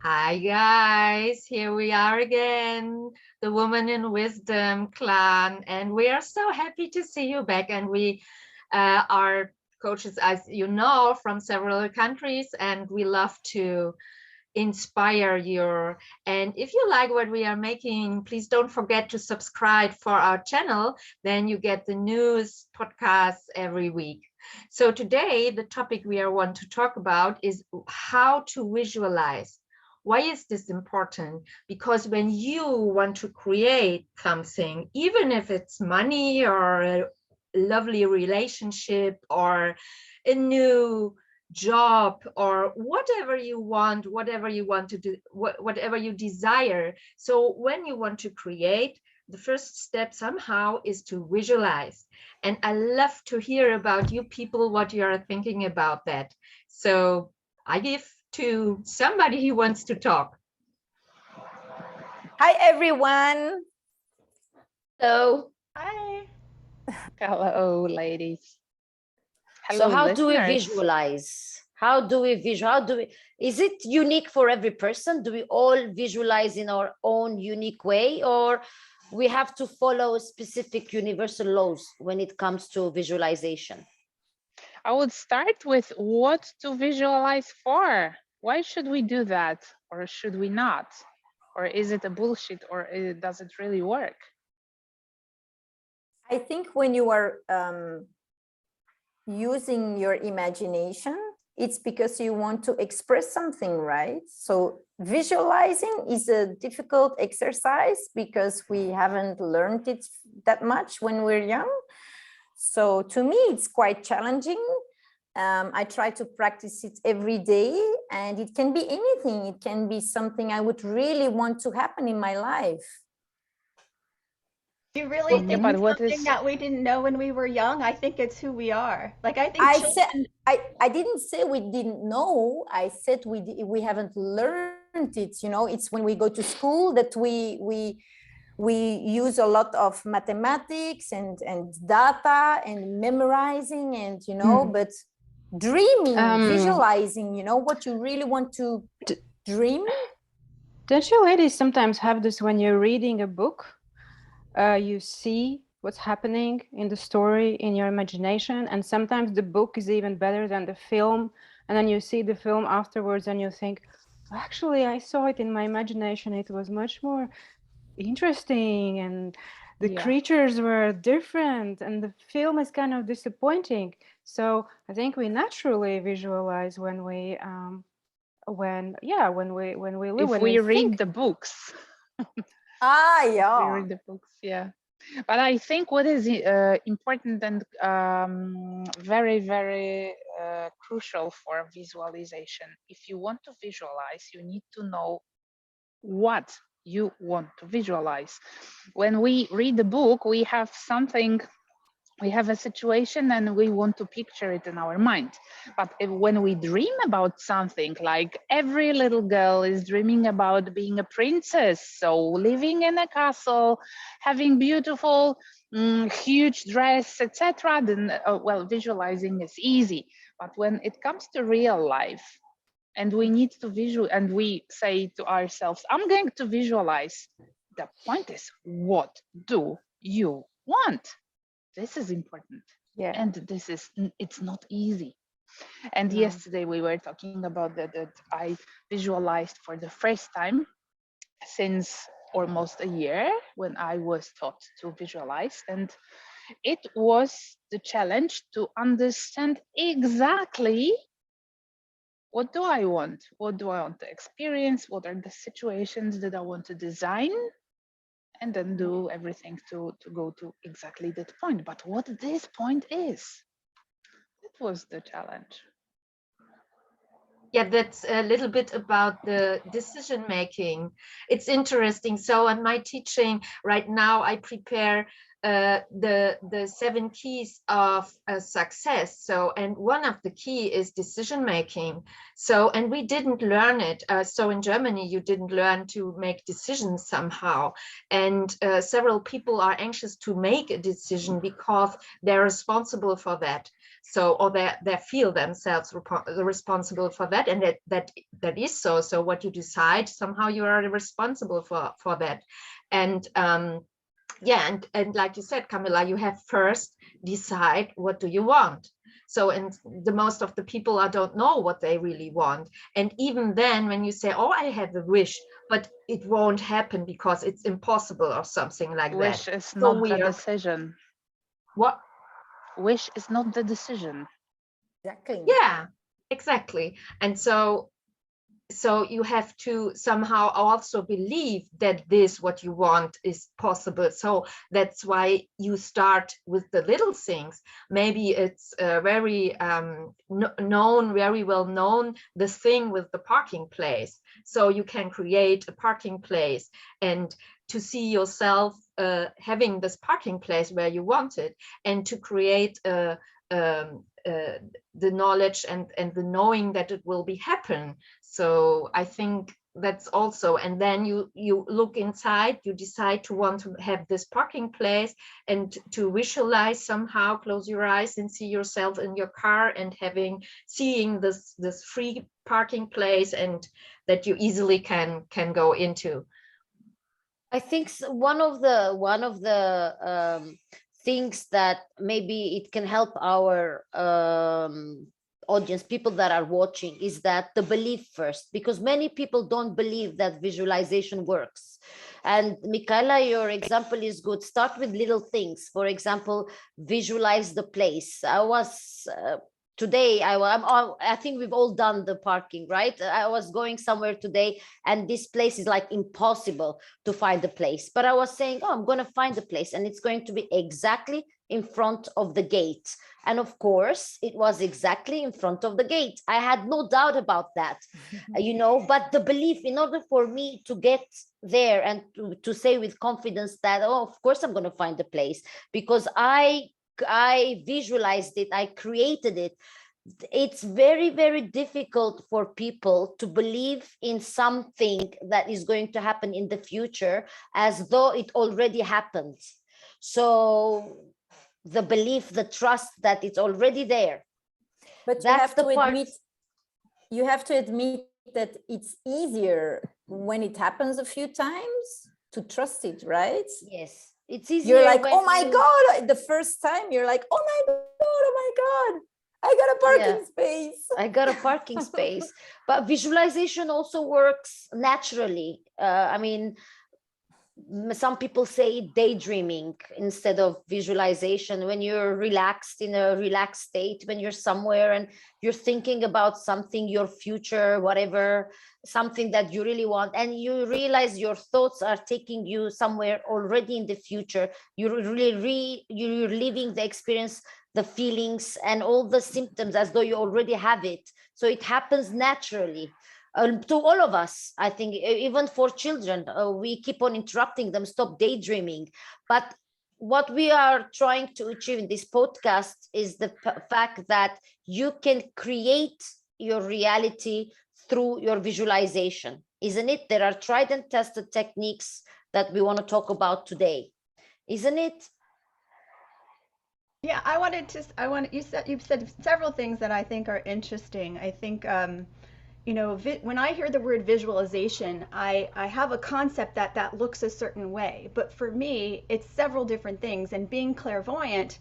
Hi guys, here we are again, the Woman in Wisdom clan, and we are so happy to see you back. And we are coaches, as you know, from several countries, and we love to inspire you. And if you like what we are making, please don't forget to subscribe for our channel. Then you get the news podcasts every week. So today, the topic we want to talk about is how to visualize. Why is this important? Because when you want to create something, even if it's money or a lovely relationship or a new job or whatever you want to do, whatever you desire. So when you want to create, the first step somehow is to visualize. And I love to hear about you people, what you are thinking about that. So I give to somebody who wants to talk. Hi, everyone. Hello. Hi. Hello, ladies. Hello, so how listeners. Do we visualize? Is it unique for every person? Do we all visualize in our own unique way, or we have to follow specific universal laws when it comes to visualization? I would start with what to visualize for. Why should we do that, or should we not? Or is it a bullshit, or does it really work? I think when you are using your imagination, it's because you want to express something, right? So visualizing is a difficult exercise because we haven't learned it that much when we're young. So to me, it's quite challenging. I try to practice it every day, and it can be anything. It can be something I would really want to happen in my life. You really think something that we didn't know when we were young? I think it's who we are. Like I think I didn't say we didn't know. I said we haven't learned it. You know, it's when we go to school that we use a lot of mathematics and data and memorizing and but dreaming, visualizing, what you really want to dream. Don't you ladies sometimes have this when you're reading a book? You see what's happening in the story in your imagination, and sometimes the book is even better than the film, and then you see the film afterwards and you think, actually I saw it in my imagination, it was much more interesting, and the creatures were different, and the film is kind of disappointing. So I think we naturally visualize when we read the books. We read the books, But I think what is important and very, very crucial for visualization, if you want to visualize, you need to know what you want to visualize. When we read the book, we have a situation and we want to picture it in our mind. But when we dream about something, like every little girl is dreaming about being a princess, so living in a castle, having beautiful, huge dress, etc., then, visualizing is easy. But when it comes to real life, and we need to and we say to ourselves, I'm going to visualize. The point is, what do you want? This is important. And it's not easy. And yesterday we were talking about that I visualized for the first time since almost a year when I was taught to visualize. And it was the challenge to understand exactly what do I want? What do I want to experience? What are the situations that I want to design? And then do everything to go to exactly that point. But what this point is, that was the challenge. Yeah, that's a little bit about the decision making. It's interesting. So on my teaching right now, I prepare the 7 keys of success. So, and one of the key is decision making. So, and we didn't learn it. So in Germany, you didn't learn to make decisions somehow. And several people are anxious to make a decision because they're responsible for that. So, or they feel themselves responsible for that, and that is so. So what you decide, somehow you are responsible for that. And yeah, and like you said, Camilla, you have first decide what do you want. So, and the most of the people don't know what they really want. And even then, when you say, oh, I have a wish, but it won't happen because it's impossible or something like that. Wish is not the decision. What? Wish is not the decision. Exactly. Yeah, exactly. And so you have to somehow also believe that this, what you want, is possible. So that's why you start with the little things. Maybe it's very very well known, the thing with the parking place. So you can create a parking place, and to see yourself having this parking place where you want it, and to create the knowledge and the knowing that it will be happen. So I think that's also, and then you look inside, you decide to want to have this parking place, and to visualize somehow, close your eyes and see yourself in your car and seeing this free parking place, and that you easily can go into. I think one of the things that maybe it can help our audience, people that are watching, is that the belief first, because many people don't believe that visualization works. And Michaela, your example is good. Start with little things. For example, visualize the place. Today, I think we've all done the parking, right? I was going somewhere today, and this place is like impossible to find the place. But I was saying, oh, I'm going to find the place, and it's going to be exactly in front of the gate. And of course, it was exactly in front of the gate. I had no doubt about that, but the belief, in order for me to get there and to say with confidence that, oh, of course, I'm going to find the place, because I visualized it, I created it. It's very, very difficult for people to believe in something that is going to happen in the future as though it already happened. So the belief, the trust that it's already there. But you have to admit that it's easier when it happens a few times to trust it, right? Yes. It's easier. You're like, oh my God, the first time you're like, oh my God, I got a parking space. I got a parking space. But visualization also works naturally. I mean, some people say daydreaming instead of visualization. When you're relaxed, in a relaxed state, when you're somewhere and you're thinking about something, your future, whatever, something that you really want, and you realize your thoughts are taking you somewhere already in the future. You're really you're living the experience, the feelings and all the symptoms as though you already have it. So it happens naturally. To all of us, I think, even for children, we keep on interrupting them, stop daydreaming. But what we are trying to achieve in this podcast is the fact that you can create your reality through your visualization, isn't it? There are tried and tested techniques that we want to talk about today, isn't it? Yeah, you've said several things that I think are interesting. I think when I hear the word visualization, I have a concept that looks a certain way. But for me, it's several different things. And being clairvoyant,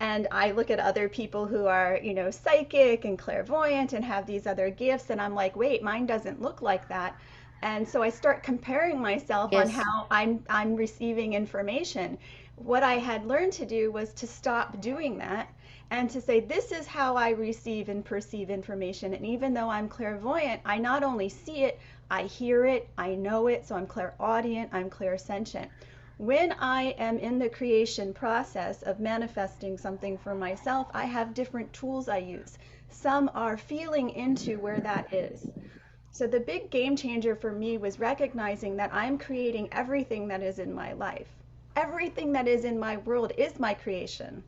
and I look at other people who are, psychic and clairvoyant and have these other gifts, and I'm like, wait, mine doesn't look like that. And so I start comparing myself on how I'm receiving information. What I had learned to do was to stop doing that, and to say, this is how I receive and perceive information. And even though I'm clairvoyant, I not only see it, I hear it, I know it. So I'm clairaudient, I'm clairsentient. When I am in the creation process of manifesting something for myself, I have different tools I use. Some are feeling into where that is. So the big game changer for me was recognizing that I'm creating everything that is in my life. Everything that is in my world is my creation.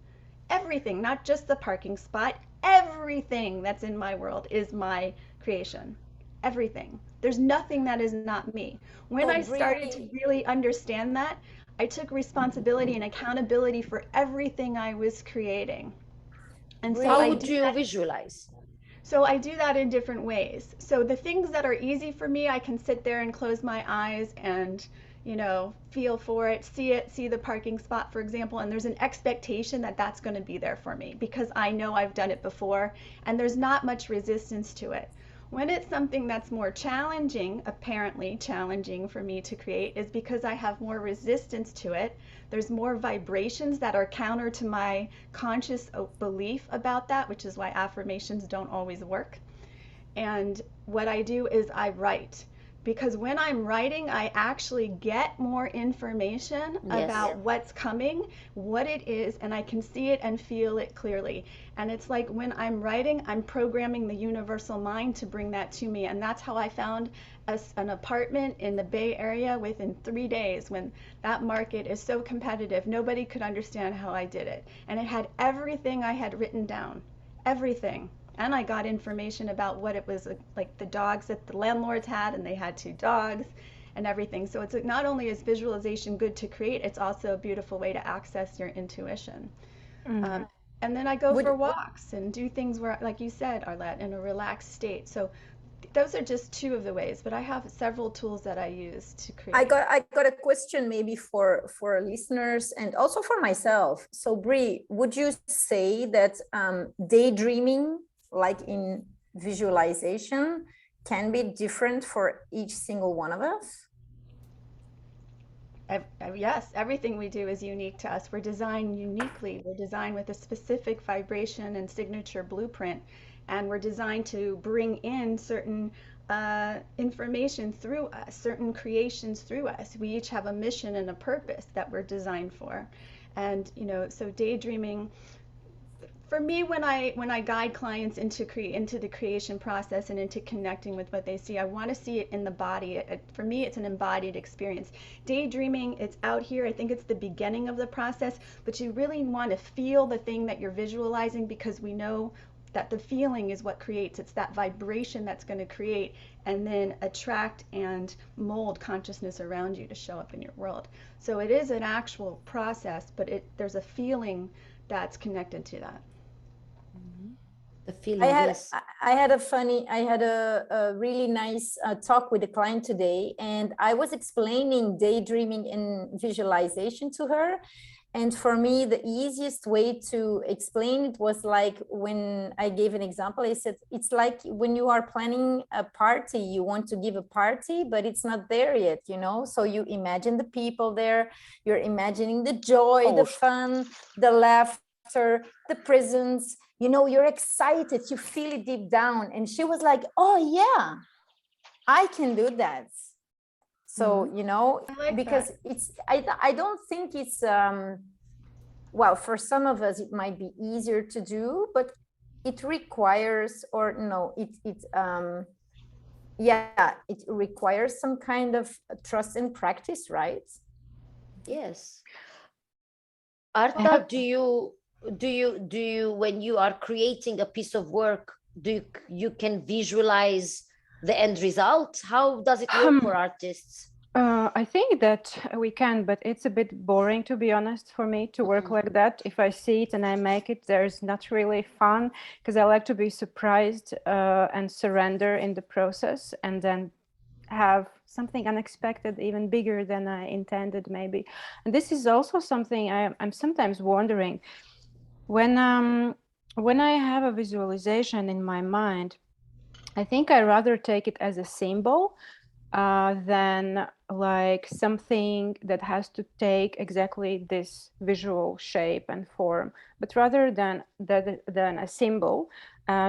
Everything, not just the parking spot, everything that's in my world is my creation. Everything. There's nothing that is not me. When I started to really understand that, I took responsibility and accountability for everything I was creating. And so How would you visualize? So I do that in different ways. So the things that are easy for me, I can sit there and close my eyes and, you know, feel for it, see the parking spot, for example, and there's an expectation that that's going to be there for me because I know I've done it before and there's not much resistance to it. When it's something that's more challenging, apparently challenging for me to create, is because I have more resistance to it. There's more vibrations that are counter to my conscious belief about that, which is why affirmations don't always work. And what I do is I write. Because when I'm writing, I actually get more information about what's coming, what it is, and I can see it and feel it clearly. And it's like when I'm writing, I'm programming the universal mind to bring that to me. And that's how I found an apartment in the Bay Area within 3 days when that market is so competitive. Nobody could understand how I did it. And it had everything I had written down, everything. And I got information about what it was like, the dogs that the landlords had, and they had 2 dogs and everything. So it's not only is visualization good to create, it's also a beautiful way to access your intuition. And then I go for walks and do things where, like you said, Arlette, in a relaxed state. So those are just 2 of the ways, but I have several tools that I use to create. I got a question maybe for listeners and also for myself. So Bree, would you say that daydreaming, like in visualization, can be different for each single one of us? Yes, everything we do is unique to us. We're designed uniquely. We're designed with a specific vibration and signature blueprint, and we're designed to bring in certain information through us, certain creations through us. We each have a mission and a purpose that we're designed for. And, you know, so daydreaming, for me, when I guide clients into the creation process and into connecting with what they see, I want to see it in the body. For me, it's an embodied experience. Daydreaming, it's out here. I think it's the beginning of the process, but you really want to feel the thing that you're visualizing, because we know that the feeling is what creates. It's that vibration that's going to create and then attract and mold consciousness around you to show up in your world. So it is an actual process, but there's a feeling that's connected to that. The feeling, I had a really nice talk with a client today, and I was explaining daydreaming and visualization to her. And for me, the easiest way to explain it was like when I gave an example, I said, it's like when you are planning a party, you want to give a party, but it's not there yet, you know? So you imagine the people there, you're imagining the joy, the fun, the laughter, the presence, you know, you're excited, you feel it deep down. And she was like, oh yeah, I can do that. So, you know, like because I don't think it's, well, for some of us, it might be easier to do, but it requires, or no, it requires some kind of trust and practice, right? Yes. Arta, do you, when you are creating a piece of work, you can visualize the end result? How does it work for artists? I think that we can, but it's a bit boring, to be honest, for me to work like that. If I see it and I make it, there's not really fun, because I like to be surprised and surrender in the process, and then have something unexpected, even bigger than I intended, maybe. And this is also something I'm sometimes wondering. When I have a visualization in my mind, I think I rather take it as a symbol than like something that has to take exactly this visual shape and form, but rather than a symbol.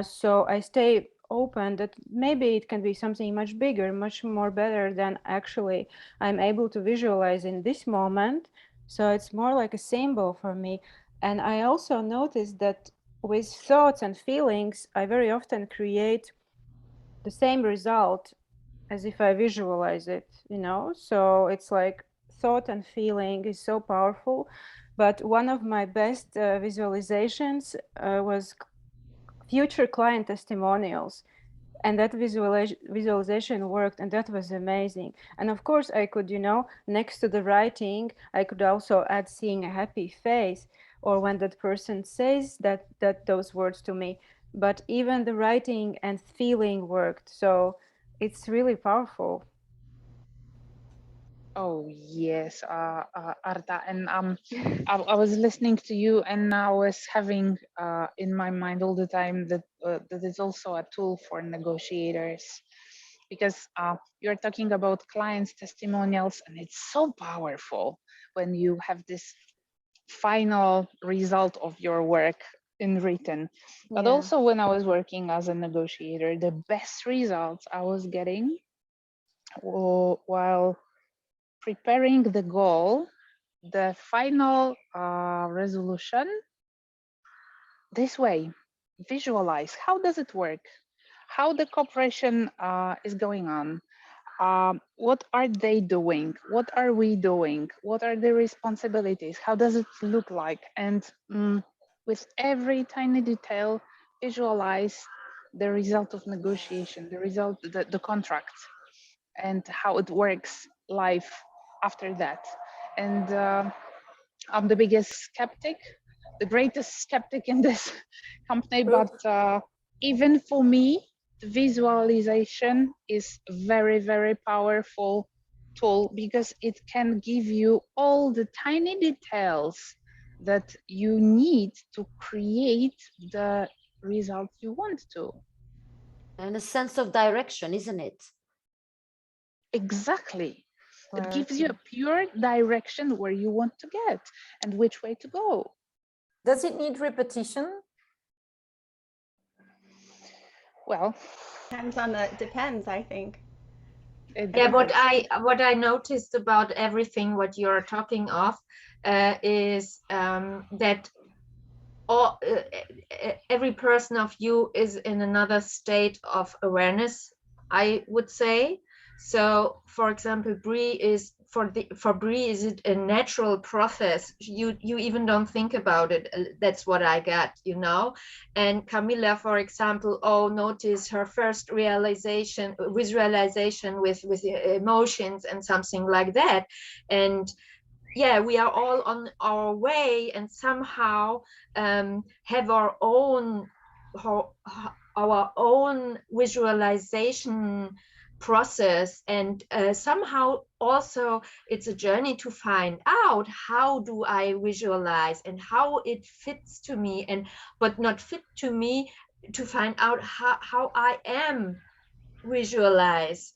So I stay open that maybe it can be something much bigger, much more better than actually I'm able to visualize in this moment. So it's more like a symbol for me. And I also noticed that with thoughts and feelings, I very often create the same result as if I visualize it, you know? So it's like thought and feeling is so powerful. But one of my best visualizations was future client testimonials. And that visualization worked, and that was amazing. And of course, I could, you know, next to the writing, I could also add seeing a happy face or when that person says those words to me. But even the writing and feeling worked. So it's really powerful. Oh yes, Arta, and I was listening to you, and I was having in my mind all the time that that is also a tool for negotiators, because you're talking about clients' testimonials, and it's so powerful when you have this final result of your work in written. But Yeah. also when I was working as a negotiator, the best results I was getting while preparing the goal, the final resolution, this way. Visualize, how does it work, how the cooperation is going on, what are they doing, what are we doing, what are the responsibilities, how does it look like, and with every tiny detail visualize the result of negotiation, the result, the contract, and how it works live after that. And I'm the biggest skeptic, the greatest skeptic in this company, but even for me, the visualization is very, very powerful tool, because it can give you all the tiny details that you need to create the result you want to. And a sense of direction, isn't it? Exactly. It gives you a pure direction where you want to get and which way to go. Does it need repetition? Well, depends, I think. Yeah, what I noticed about everything what you're talking of is that every person of you is in another state of awareness, I would say. So, for example, for Bree is it a natural process? You even don't think about it. That's what I got, you know. And Camilla, for example, notice her first visualization with emotions and something like that. And yeah, we are all on our way, and somehow have our own visualization process, and somehow also it's a journey to find out how do I visualize and how it fits to me, and but not fit to me, to find out how I am visualize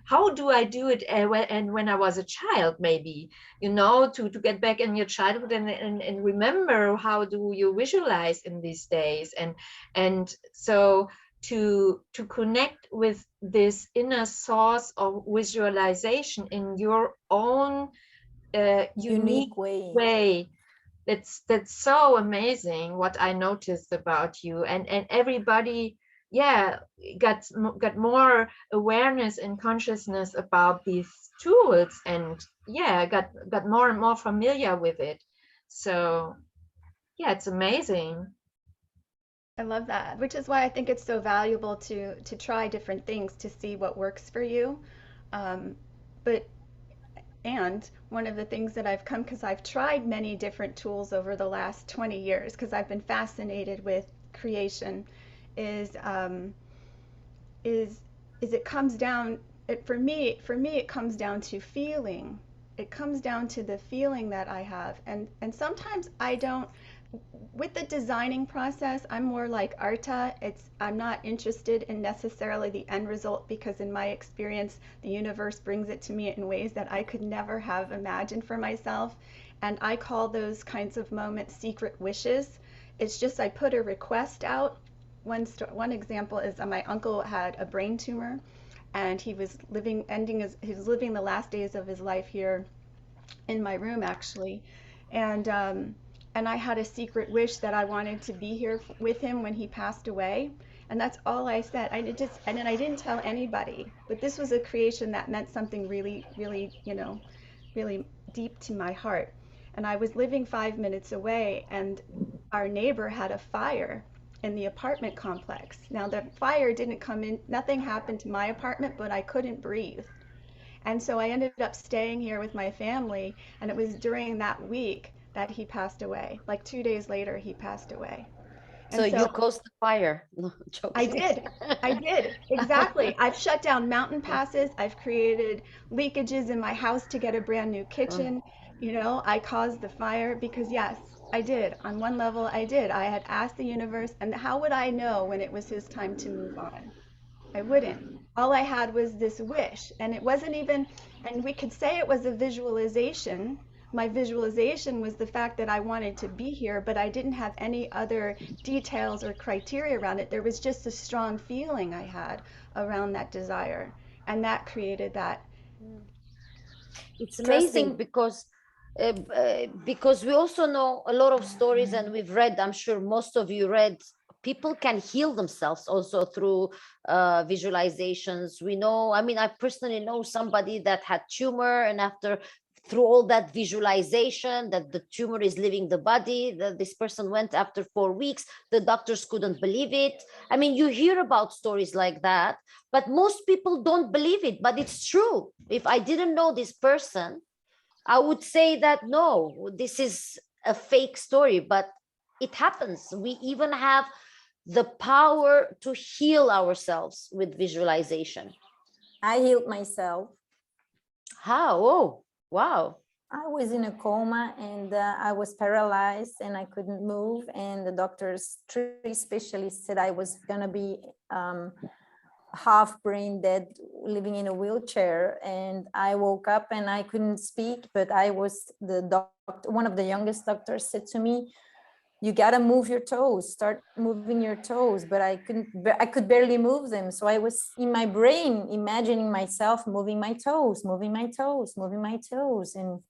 how do I do it when I was a child, maybe, you know, to get back in your childhood and remember how do you visualize in these days, and so to connect with this inner source of visualization in your own unique way. That's so amazing what I noticed about you, and everybody got more awareness and consciousness about these tools, and got more and more familiar with it. So yeah, it's amazing. I love that, which is why I think it's so valuable to try different things to see what works for you. And one of the things that I've come, because I've tried many different tools over the last 20 years, because I've been fascinated with creation, is it comes down, for me it comes down to feeling. It comes down to the feeling that I have, and sometimes I don't. With the designing process, I'm more like Arta. I'm not interested in necessarily the end result, because in my experience, the universe brings it to me in ways that I could never have imagined for myself. And I call those kinds of moments secret wishes. It's just I put a request out. One example is my uncle had a brain tumor, and he was living the last days of his life here in my room, actually. And I had a secret wish that I wanted to be here with him when he passed away. And that's all I said. And then I didn't tell anybody. But this was a creation that meant something really, really, really deep to my heart. And I was living 5 minutes away, and our neighbor had a fire in the apartment complex. Now, the fire didn't come in, nothing happened to my apartment, but I couldn't breathe. And so I ended up staying here with my family, and it was during that week that he passed away. Like 2 days later, he passed away. So you caused the fire. No, joking. I did, exactly. I've shut down mountain passes. I've created leakages in my house to get a brand new kitchen. You know, I caused the fire because yes, I did. On one level, I did. I had asked the universe, and how would I know when it was his time to move on? I wouldn't. All I had was this wish, and it wasn't even, and we could say it was a visualization. My visualization was the fact that I wanted to be here, but I didn't have any other details or criteria around it. There was just a strong feeling I had around that desire, and that created that. It's amazing because we also know a lot of stories, and we've read, I'm sure most of you read, people can heal themselves also through visualizations. We know, I mean, I personally know somebody that had tumor, and through all that visualization that the tumor is leaving the body, that this person went after 4 weeks, the doctors couldn't believe it. I mean, you hear about stories like that, but most people don't believe it, but it's true. If I didn't know this person, I would say that no, this is a fake story, but it happens. We even have the power to heal ourselves with visualization. I healed myself. How? Oh, wow. I was in a coma, and I was paralyzed and I couldn't move. And the doctors, 3 specialists, said I was going to be half brain dead, living in a wheelchair. And I woke up and I couldn't speak, but one of the youngest doctors said to me, you got to move your toes, start moving your toes. But I could barely move them. So I was in my brain imagining myself moving my toes, moving my toes, moving my toes. And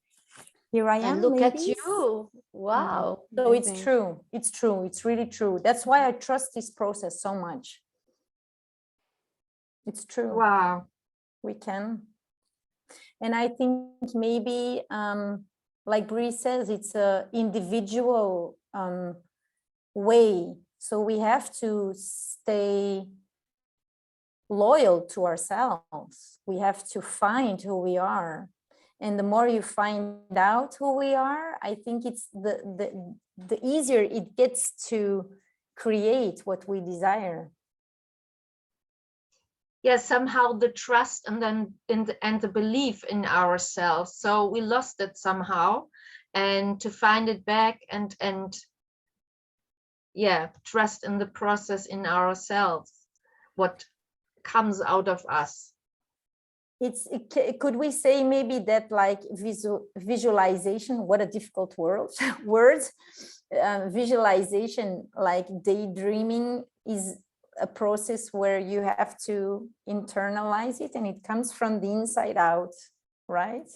here I am. And look at you. Wow. So it's true. It's true. It's really true. That's why I trust this process so much. It's true. Wow. We can. And I think maybe, like Bree says, it's an individual way. So we have to stay loyal to ourselves. We have to find who we are. And the more you find out who we are, I think it's the easier it gets to create what we desire. Yeah, somehow the trust and then and the belief in ourselves. So we lost it somehow, and to find it back and yeah, trust in the process in ourselves, what comes out of us. Could we say maybe that like visualization, what a difficult word, visualization, like daydreaming, is a process where you have to internalize it and it comes from the inside out, right?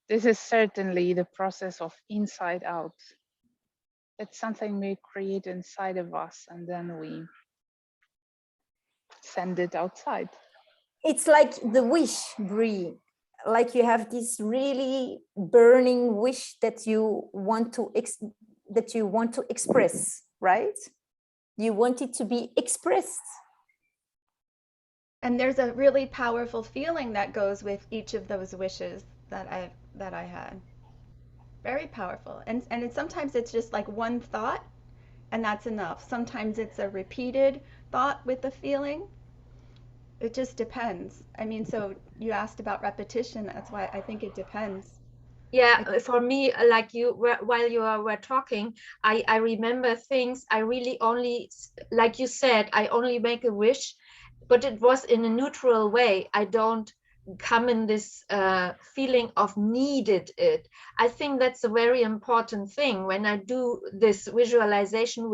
This is certainly the process of inside out. It's something we create inside of us and then we send it outside. It's like the wish, Brie. Like you have this really burning wish that you want to express, right? You want it to be expressed. And there's a really powerful feeling that goes with each of those wishes that I had. Very powerful. And sometimes it's just like one thought and that's enough. Sometimes it's a repeated thought with a feeling. It just depends. I mean, so you asked about repetition. That's why I think it depends. Yeah, for me, like while you were talking, I remember things. I really only, like you said, I only make a wish, but it was in a neutral way. I don't come in this feeling of needed it. I think that's a very important thing when I do this visualization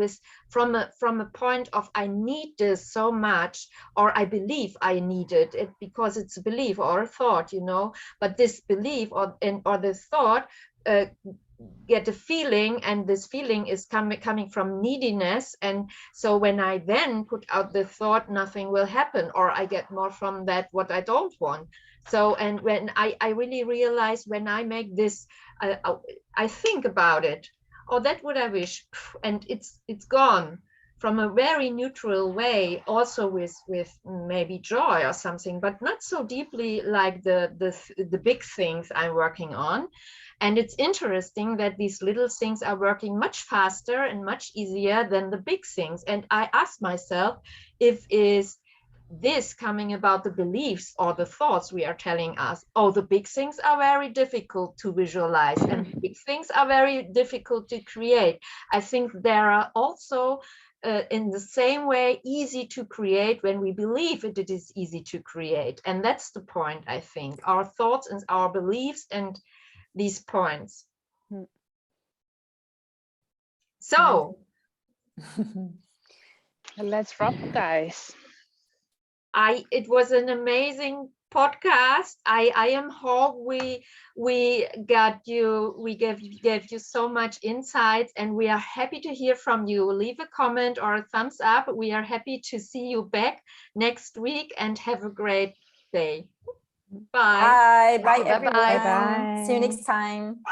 from a point of I need this so much, or I believe I need it because it's a belief or a thought, you know. But this belief or this thought get a feeling, and this feeling is coming from neediness, and so when I then put out the thought, nothing will happen, or I get more from that what I don't want. So, and when I really realize when I make this, I think about it, oh, that would I wish, and it's gone from a very neutral way, also with maybe joy or something, but not so deeply like the big things I'm working on. And it's interesting that these little things are working much faster and much easier than the big things. And I asked myself, if is this coming about the beliefs or the thoughts we are telling us, oh, the big things are very difficult to visualize and big things are very difficult to create. I think there are also in the same way easy to create when we believe it is easy to create. And that's the point, I think, our thoughts and our beliefs and these points. So let's wrap, guys. It was an amazing podcast. I am hope we gave you so much insights, and we are happy to hear from you. Leave a comment or a thumbs up. We are happy to see you back next week, and have a great day. Bye. Bye everyone. Bye. See you next time.